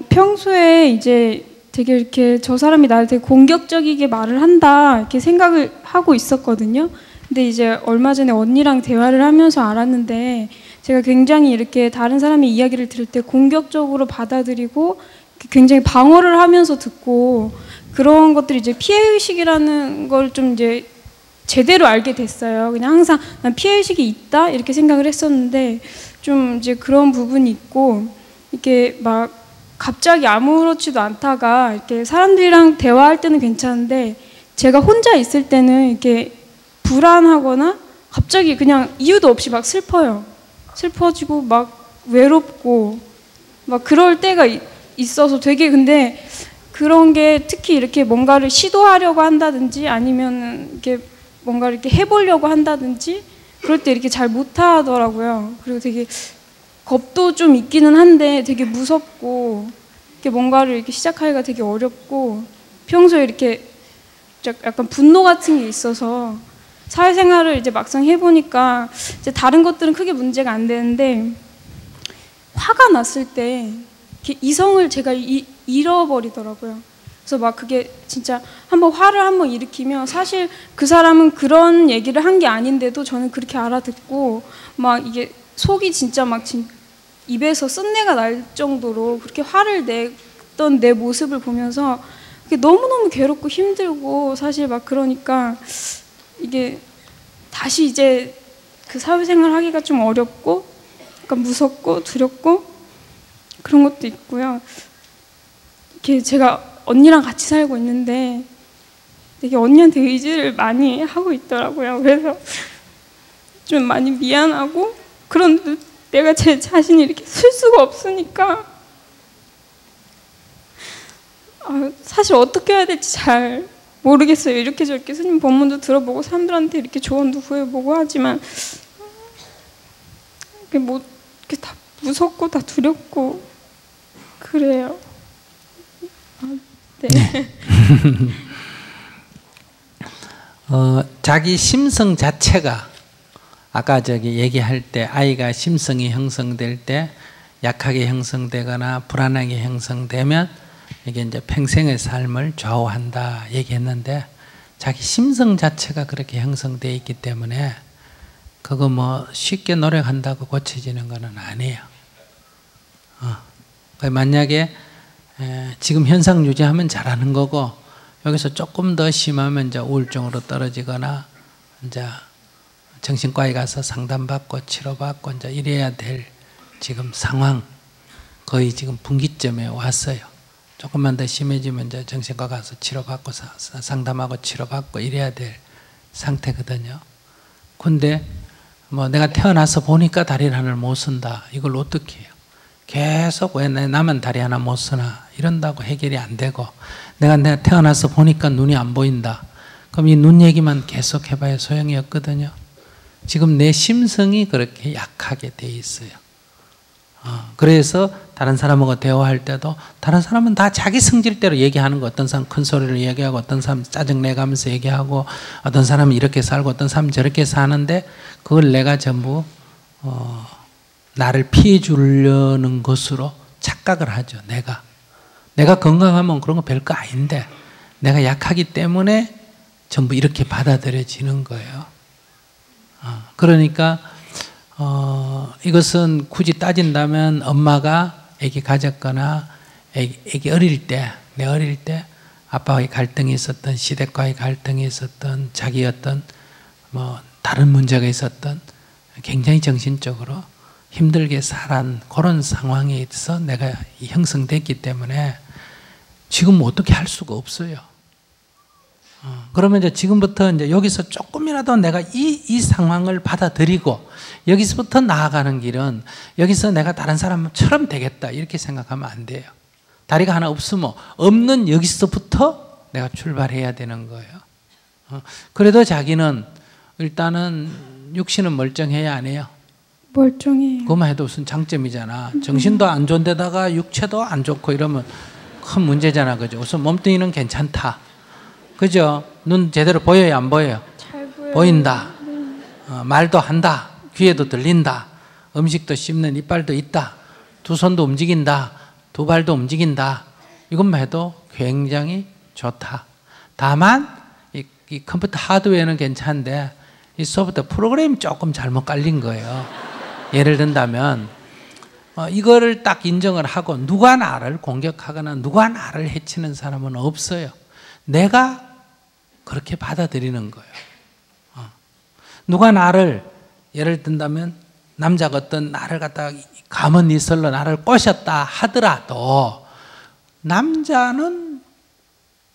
평소에 이제 되게 이렇게 저 사람이 나를 되게 공격적이게 말을 한다 이렇게 생각을 하고 있었거든요. 근데 이제 얼마 전에 언니랑 대화를 하면서 알았는데 제가 굉장히 이렇게 다른 사람의 이야기를 들을 때 공격적으로 받아들이고 굉장히 방어를 하면서 듣고 그런 것들이 이제 피해의식이라는 걸 좀 이제 제대로 알게 됐어요. 그냥 항상 난 피해의식이 있다 이렇게 생각을 했었는데 좀 이제 그런 부분이 있고 이렇게 막 갑자기 아무렇지도 않다가 이렇게 사람들이랑 대화할 때는 괜찮은데 제가 혼자 있을 때는 이렇게 불안하거나 갑자기 그냥 이유도 없이 막 슬퍼요. 슬퍼지고 막 외롭고 막 그럴 때가 있어서 되게 근데 그런 게 특히 이렇게 뭔가를 시도하려고 한다든지 아니면 이렇게 뭔가를 이렇게 해보려고 한다든지 그럴 때 이렇게 잘 못하더라고요. 그리고 되게 겁도 좀 있기는 한데 되게 무섭고 이렇게 뭔가를 이렇게 시작하기가 되게 어렵고 평소에 이렇게 약간 분노 같은 게 있어서 사회생활을 이제 막상 해보니까 이제 다른 것들은 크게 문제가 안 되는데 화가 났을 때 이렇게 이성을 제가 잃어버리더라고요. 그래서 막 그게 진짜 화를 한번 일으키면 사실 그 사람은 그런 얘기를 한 게 아닌데도 저는 그렇게 알아듣고 막 이게 속이 진짜 막 입에서 쓴내가 날 정도로 그렇게 화를 냈던 내 모습을 보면서 그게 너무너무 괴롭고 힘들고 사실 막 그러니까 이게 다시 이제 그 사회생활 하기가 좀 어렵고 약간 무섭고 두렵고 그런 것도 있고요. 이렇게 제가 언니랑 같이 살고 있는데 되게 언니한테 의지를 많이 하고 있더라고요. 그래서 좀 많이 미안하고 그런데 내가 제 자신이 이렇게 쓸 수가 없으니까 사실 어떻게 해야 될지 잘 모르겠어요. 이렇게 저렇게 스님 법문도 들어보고 사람들한테 이렇게 조언도 구해보고 하지만 이렇게 다 무섭고 다 두렵고 그래요. 네. 네. 자기 심성 자체가 아까 얘기할 때 아이가 심성이 형성될 때 약하게 형성되거나 불안하게 형성되면 이게 이제 평생의 삶을 좌우한다 얘기했는데 자기 심성 자체가 그렇게 형성되어 있기 때문에 그거 뭐 쉽게 노력한다고 고쳐지는 거는 아니에요. 만약에 지금 현상 유지하면 잘하는 거고 여기서 조금 더 심하면 이제 우울증으로 떨어지거나 이제 정신과에 가서 상담받고 치료받고 이제 이래야 될 지금 상황 거의 지금 분기점에 왔어요. 조금만 더 심해지면 이제 정신과 가서 치료받고 상담하고 치료받고 이래야 될 상태거든요. 근데 뭐 내가 태어나서 보니까 다리를 하나를 못 쓴다. 이걸 어떻게 해요? 계속 왜 나만 다리 하나 못 쓰나 이런다고 해결이 안 되고 내가 태어나서 보니까 눈이 안 보인다. 그럼 이 눈 얘기만 계속 해봐야 소용이 없거든요. 지금 내 심성이 그렇게 약하게 돼 있어요. 그래서 다른 사람하고 대화할 때도 다른 사람은 다 자기 성질대로 얘기하는 거 어떤 사람 큰 소리로 얘기하고 어떤 사람 짜증내가면서 얘기하고 어떤 사람은 이렇게 살고 어떤 사람은 저렇게 사는데 그걸 내가 전부 나를 피해 주려는 것으로 착각을 하죠. 내가 건강하면 그런 거 별거 아닌데 내가 약하기 때문에 전부 이렇게 받아들여지는 거예요. 그러니까 이것은 굳이 따진다면 엄마가 아기 가졌거나 아기 어릴 때 내 어릴 때 아빠와의 갈등이 있었던 시댁과의 갈등이 있었던 자기 어떤 뭐 다른 문제가 있었던 굉장히 정신적으로 힘들게 살한 그런 상황에 있어서 내가 형성됐기 때문에 지금 어떻게 할 수가 없어요. 그러면 이제 지금부터 이제 여기서 조금이라도 내가 이 상황을 받아들이고 여기서부터 나아가는 길은 여기서 내가 다른 사람처럼 되겠다 이렇게 생각하면 안 돼요. 다리가 하나 없으면 없는 여기서부터 내가 출발해야 되는 거예요. 그래도 자기는 일단은 육신은 멀쩡해야 안 해요. 멀쩡해요. 그것만 해도 무슨 장점이잖아. 정신도 안 좋은 데다가 육체도 안 좋고 이러면 큰 문제잖아. 그죠? 우선 몸뚱이는 괜찮다. 그죠? 눈 제대로 보여요? 안 보여요? 잘 보여요. 보인다. 말도 한다. 귀에도 들린다. 음식도 씹는 이빨도 있다. 두 손도 움직인다. 두 발도 움직인다. 이것만 해도 굉장히 좋다. 다만 이 컴퓨터 하드웨어는 괜찮은데 이 소프트웨어 프로그램이 조금 잘못 깔린 거예요. 예를 든다면 이거를 딱 인정을 하고 누가 나를 공격하거나 누가 나를 해치는 사람은 없어요. 내가 그렇게 받아들이는 거예요. 누가 나를 예를 든다면 남자가 어떤 나를 갖다가 감은 이슬로 나를 꼬셨다 하더라도 남자는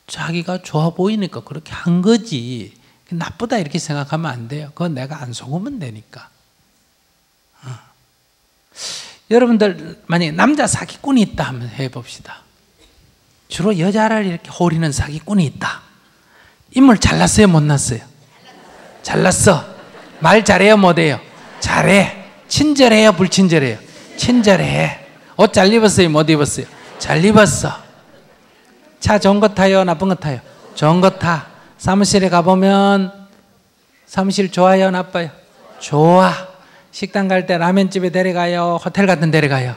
자기가 좋아 보이니까 그렇게 한 거지 나쁘다 이렇게 생각하면 안 돼요. 그건 내가 안 속으면 되니까. 여러분들 만약에 남자 사기꾼이 있다 하면 해봅시다. 주로 여자를 이렇게 호리는 사기꾼이 있다. 인물 잘났어요? 못났어요? 잘났어. 말 잘해요? 못해요? 잘해. 친절해요? 불친절해요? 친절해. 옷 잘 입었어요? 못 입었어요? 잘 입었어. 차 좋은 거 타요? 나쁜 거 타요? 좋은 거 타. 사무실에 가보면 사무실 좋아요? 나빠요? 좋아. 식당 갈 때 라면집에 데려가요? 호텔 같은 데 데려가요?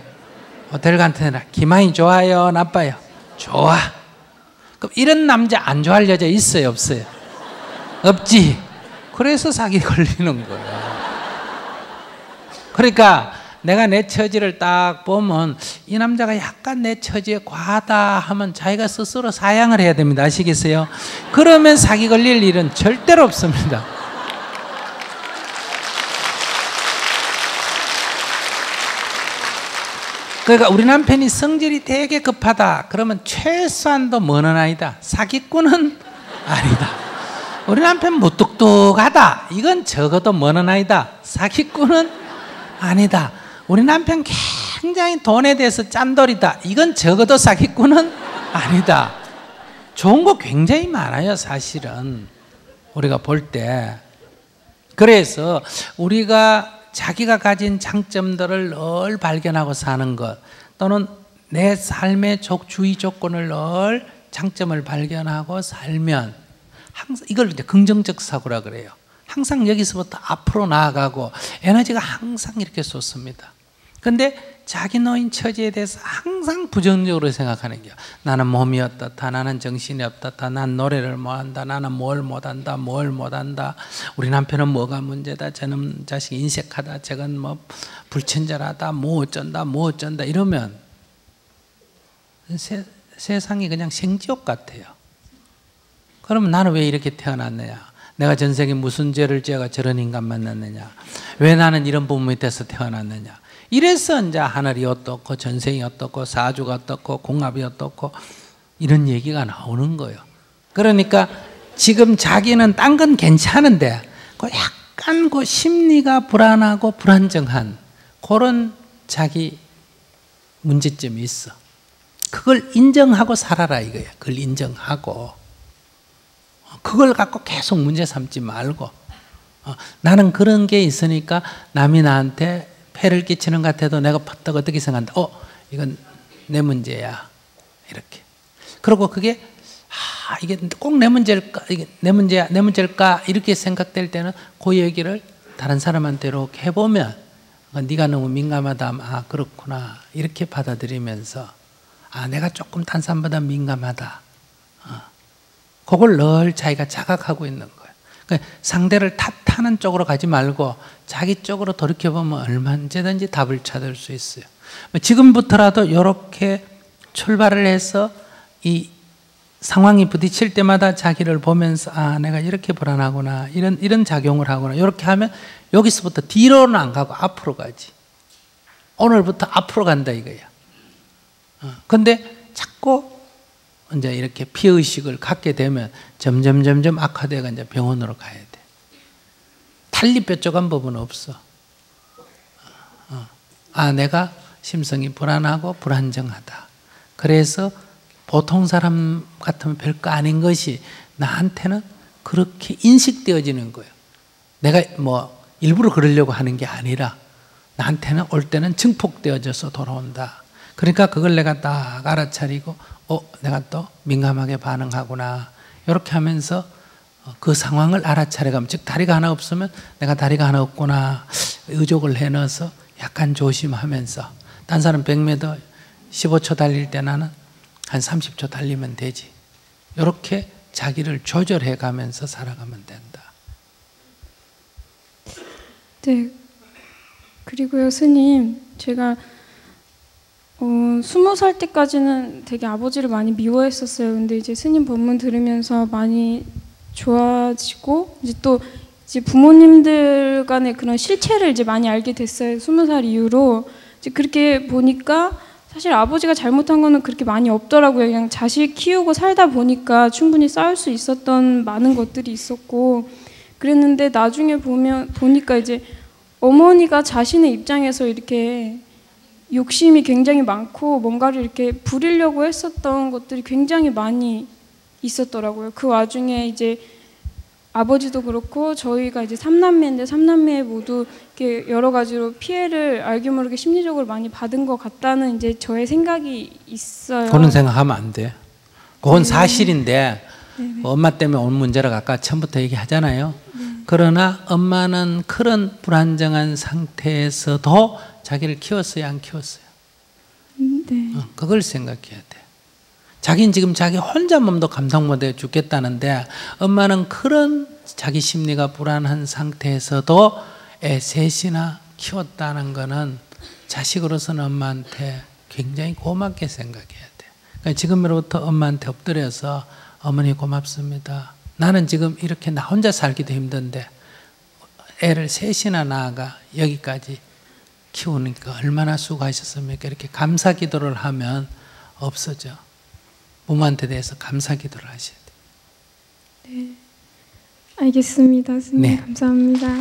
호텔 같은 데라. 기만이 좋아요? 나빠요? 좋아. 그럼 이런 남자 안 좋아할 여자 있어요? 없어요? 없지. 그래서 사기 걸리는 거예요. 그러니까 내가 내 처지를 딱 보면 이 남자가 약간 내 처지에 과하다 하면 자기가 스스로 사양을 해야 됩니다. 아시겠어요? 그러면 사기 걸릴 일은 절대로 없습니다. 그러니까 우리 남편이 성질이 되게 급하다 그러면 최소한도 뭐는 아니다. 사기꾼은 아니다. 우리 남편 무뚝뚝하다 이건 적어도 뭐는 아니다. 사기꾼은 아니다. 우리 남편 굉장히 돈에 대해서 짠돌이다 이건 적어도 사기꾼은 아니다. 좋은 거 굉장히 많아요. 사실은 우리가 볼 때. 그래서 우리가 자기가 가진 장점들을 늘 발견하고 사는 것 또는 내 삶의 주위 조건을 늘 장점을 발견하고 살면 항상 이걸 이제 긍정적 사고라 그래요. 항상 여기서부터 앞으로 나아가고 에너지가 항상 이렇게 솟습니다. 그런데 자기 놓인 처지에 대해서 항상 부정적으로 생각하는 거예요. 나는 몸이 어떻다, 나는 정신이 없다, 난 노래를 못한다, 나는 뭘 못한다, 뭘 못한다. 우리 남편은 뭐가 문제다, 저는 자식이 인색하다, 저건 뭐 불친절하다, 뭐 어쩐다 이러면 세상이 그냥 생지옥 같아요. 그러면 나는 왜 이렇게 태어났느냐? 내가 전생에 무슨 죄를 지어가 저런 인간 만났느냐? 왜 나는 이런 부모 밑에서 태어났느냐? 이래서 이제 하늘이 어떻고 전생이 어떻고 사주가 어떻고 궁합이 어떻고 이런 얘기가 나오는 거예요. 그러니까 지금 자기는 딴 건 괜찮은데 그 약간 그 심리가 불안하고 불안정한 그런 자기 문제점이 있어. 그걸 인정하고 살아라 이거예요. 그걸 인정하고 그걸 갖고 계속 문제 삼지 말고 나는 그런 게 있으니까 남이 나한테 폐를 끼치는 것 같아도 내가 퍼뜩 어떻게 생각한다. 이건 내 문제야. 이렇게. 그리고 그게 이게 꼭 내 문제일까? 이게 내 문제야, 내 문제일까? 이렇게 생각될 때는 그 얘기를 다른 사람한테 이렇게 해보면 네가 너무 민감하다. 그렇구나. 이렇게 받아들이면서 내가 조금 딴 사람보다 민감하다. 그걸 늘 자기가 자각하고 있는 거예요. 그러니까 상대를 탓하는 쪽으로 가지 말고 자기 쪽으로 돌이켜보면 얼마든지 답을 찾을 수 있어요. 지금부터라도 이렇게 출발을 해서 이 상황이 부딪힐 때마다 자기를 보면서 내가 이렇게 불안하구나 이런 작용을 하구나 이렇게 하면 여기서부터 뒤로는 안 가고 앞으로 가지. 오늘부터 앞으로 간다 이거야. 근데 자꾸 이제 이렇게 피의식을 갖게 되면 점점 악화되가 이제 병원으로 가야 돼. 달리 뾰족한 법은 없어. 내가 심성이 불안하고 불안정하다. 그래서 보통 사람 같으면 별거 아닌 것이 나한테는 그렇게 인식되어지는 거예요. 내가 뭐 일부러 그러려고 하는 게 아니라 나한테는 올 때는 증폭되어져서 돌아온다. 그러니까 그걸 내가 딱 알아차리고 내가 또 민감하게 반응하구나 이렇게 하면서 그 상황을 알아차려가면 즉 다리가 하나 없으면 내가 다리가 하나 없구나 의족을 해넣어서 약간 조심하면서 딴 사람 100m 15초 달릴 때 나는 한 30초 달리면 되지. 이렇게 자기를 조절해 가면서 살아가면 된다. 네. 그리고요, 스님, 제가 20살 때까지는 되게 아버지를 많이 미워했었어요. 근데 이제 스님 법문 들으면서 많이 좋아지고, 이제 또 이제 부모님들 간의 그런 실체를 이제 많이 알게 됐어요. 20살 이후로. 이제 그렇게 보니까 사실 아버지가 잘못한 거는 그렇게 많이 없더라고요. 그냥 자식 키우고 살다 보니까 충분히 싸울 수 있었던 많은 것들이 있었고, 그랬는데 나중에 보니까 이제 어머니가 자신의 입장에서 이렇게 욕심이 굉장히 많고 뭔가를 이렇게 부리려고 했었던 것들이 굉장히 많이 있었더라고요. 그 와중에 이제 아버지도 그렇고 저희가 이제 3남매인데 3남매 모두 이렇게 여러 가지로 피해를 알게 모르게 심리적으로 많이 받은 것 같다는 이제 저의 생각이 있어요. 그런 생각하면 안 돼. 그건 네. 사실인데 네네. 엄마 때문에 온 문제라고 아까 처음부터 얘기하잖아요. 그러나 엄마는 그런 불안정한 상태에서도 자기를 키웠어요, 안 키웠어요? 네. 그걸 생각해야 돼. 자기는 지금 자기 혼자 몸도 감당 못해 죽겠다는데 엄마는 그런 자기 심리가 불안한 상태에서도 애 셋이나 키웠다는 거는 자식으로서는 엄마한테 굉장히 고맙게 생각해야 돼. 그러니까 지금으로부터 엄마한테 엎드려서 어머니 고맙습니다. 나는 지금 이렇게 나 혼자 살기도 힘든데 애를 셋이나 낳아가 여기까지 키우니까 얼마나 수고하셨습니까? 이렇게 감사 기도를 하면 없어져. 부모한테 대해서 감사 기도를 하셔야 돼요. 네. 알겠습니다. 스님. 네. 감사합니다.